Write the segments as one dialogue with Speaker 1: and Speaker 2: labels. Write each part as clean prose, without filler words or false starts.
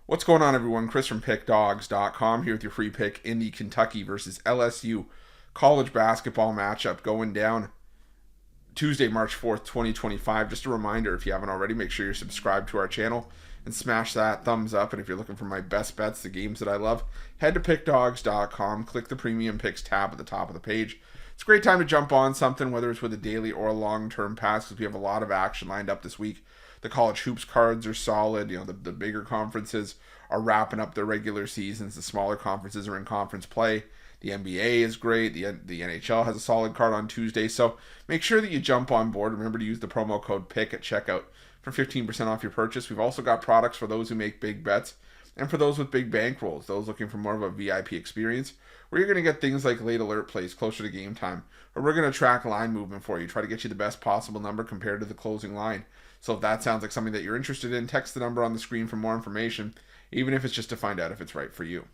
Speaker 1: What's going on, everyone? Chris from Pickdawgz.com here with your free pick in the Kentucky versus LSU college basketball matchup going down Tuesday, March 4th, 2025. Just a reminder, if you haven't already, make sure you're subscribed to our channel and smash that thumbs up. And if you're looking for my best bets, the games that I love, head to Pickdawgz.com, click the Premium Picks tab at the top of the page. It's a great time to jump on something, whether it's with a daily or a long-term pass, because we have a lot of action lined up this week. The college hoops cards are solid. You know, the bigger conferences are wrapping up their regular seasons. The smaller conferences are in conference play. The NBA is great. The NHL has a solid card on Tuesday. So make sure that you jump on board. Remember to use the promo code PICK at checkout for 15% off your purchase. We've also got products for those who make big bets and for those with big bankrolls, those looking for more of a VIP experience, where you're going to get things like late alert plays closer to game time, or we're going to track line movement for you, try to get you the best possible number compared to the closing line. So if that sounds like something that you're interested in, text the number on the screen for more information, even if it's just to find out if it's right for you.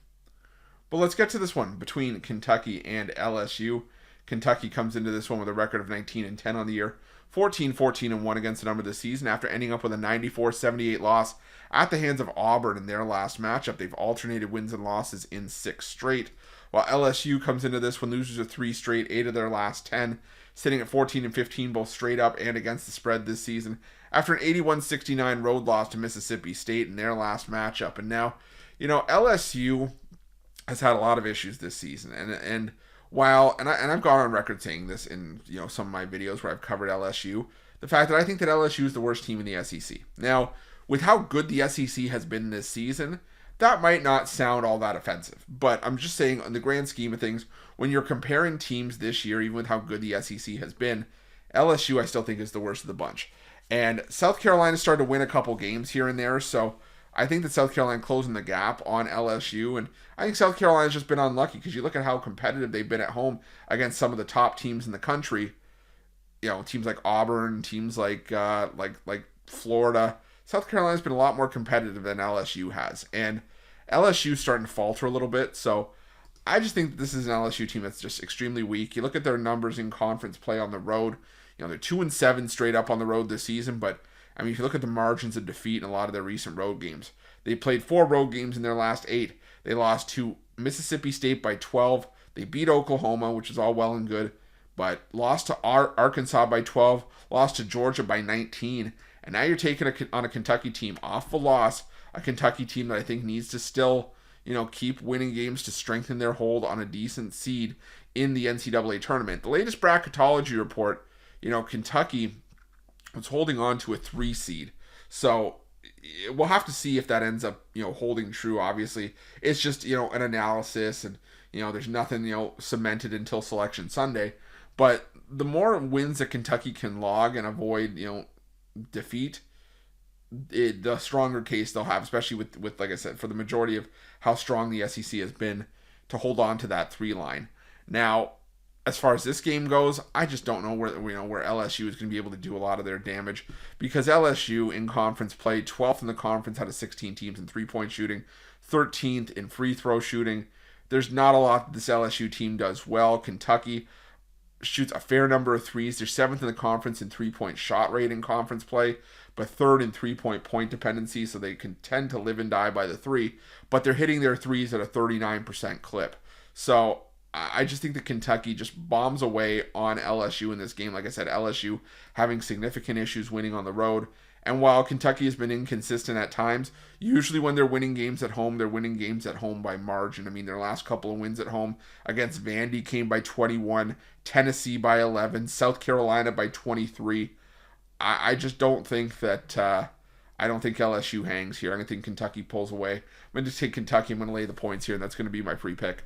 Speaker 1: But let's get to this one between Kentucky and LSU. Kentucky comes into this one with a record of 19-10 on the year, 14-14-1 against the number this season after ending up with a 94-78 loss at the hands of Auburn in their last matchup. They've alternated wins and losses in 6 straight, while LSU comes into this one losers of 3 straight, 8 of their last 10, sitting at 14-15 both straight up and against the spread this season after an 81-69 road loss to Mississippi State in their last matchup. And now, you know, LSU has had a lot of issues this season, and while I've gone on record saying this in, you know, some of my videos where I've covered LSU, the fact that I think that LSU is the worst team in the SEC. Now, with how good the SEC has been this season, that might not sound all that offensive, but I'm just saying, in the grand scheme of things, when you're comparing teams this year, even with how good the SEC has been, LSU I still think is the worst of the bunch. And South Carolina started to win a couple games here and there, so I think that South Carolina closing the gap on LSU, and I think South Carolina's just been unlucky because you look at how competitive they've been at home against some of the top teams in the country. You know, teams like Auburn, teams like Florida. South Carolina's been a lot more competitive than LSU has, and LSU's starting to falter a little bit. So I just think that this is an LSU team that's just extremely weak. You look at their numbers in conference play on the road. You know, they're 2-7 straight up on the road this season, but I mean, if you look at the margins of defeat in a lot of their recent road games, they played 4 road games in their last 8. They lost to Mississippi State by 12. They beat Oklahoma, which is all well and good, but lost to Arkansas by 12, lost to Georgia by 19, and now you're taking on a Kentucky team off the loss, a Kentucky team that I think needs to still, you know, keep winning games to strengthen their hold on a decent seed in the NCAA tournament. The latest bracketology report, you know, Kentucky was holding on to a 3 seed. So we'll have to see if that ends up, you know, holding true. Obviously, it's just, you know, an analysis, and, you know, there's nothing, you know, cemented until Selection Sunday. But the more wins that Kentucky can log and avoid, you know, defeat, the stronger case they'll have, especially with, like I said, for the majority of how strong the SEC has been to hold on to that 3 line. Now, as far as this game goes, I just don't know where LSU is going to be able to do a lot of their damage, because LSU in conference play, 12th in the conference out of 16 teams in 3-point shooting, 13th in free throw shooting. There's not a lot that this LSU team does well. Kentucky shoots a fair number of threes. They're 7th in the conference in 3-point shot rate in conference play, but 3rd in 3-point point dependency, so they can tend to live and die by the 3, but they're hitting their threes at a 39% clip. So I just think that Kentucky just bombs away on LSU in this game. Like I said, LSU having significant issues winning on the road. And while Kentucky has been inconsistent at times, usually when they're winning games at home, they're winning games at home by margin. I mean, their last couple of wins at home against Vandy came by 21, Tennessee by 11, South Carolina by 23. I just don't think that I don't think LSU hangs here. I think Kentucky pulls away. I'm going to take Kentucky. I'm going to lay the points here, and that's going to be my free pick.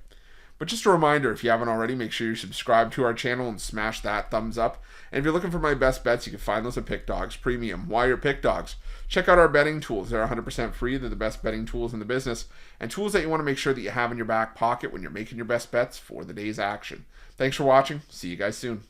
Speaker 1: But just a reminder, if you haven't already, make sure you subscribe to our channel and smash that thumbs up. And if you're looking for my best bets, you can find those at Pickdawgz Premium. Why are Pickdawgz? Check out our betting tools. They're 100% free. They're the best betting tools in the business, and tools that you want to make sure that you have in your back pocket when you're making your best bets for the day's action. Thanks for watching. See you guys soon.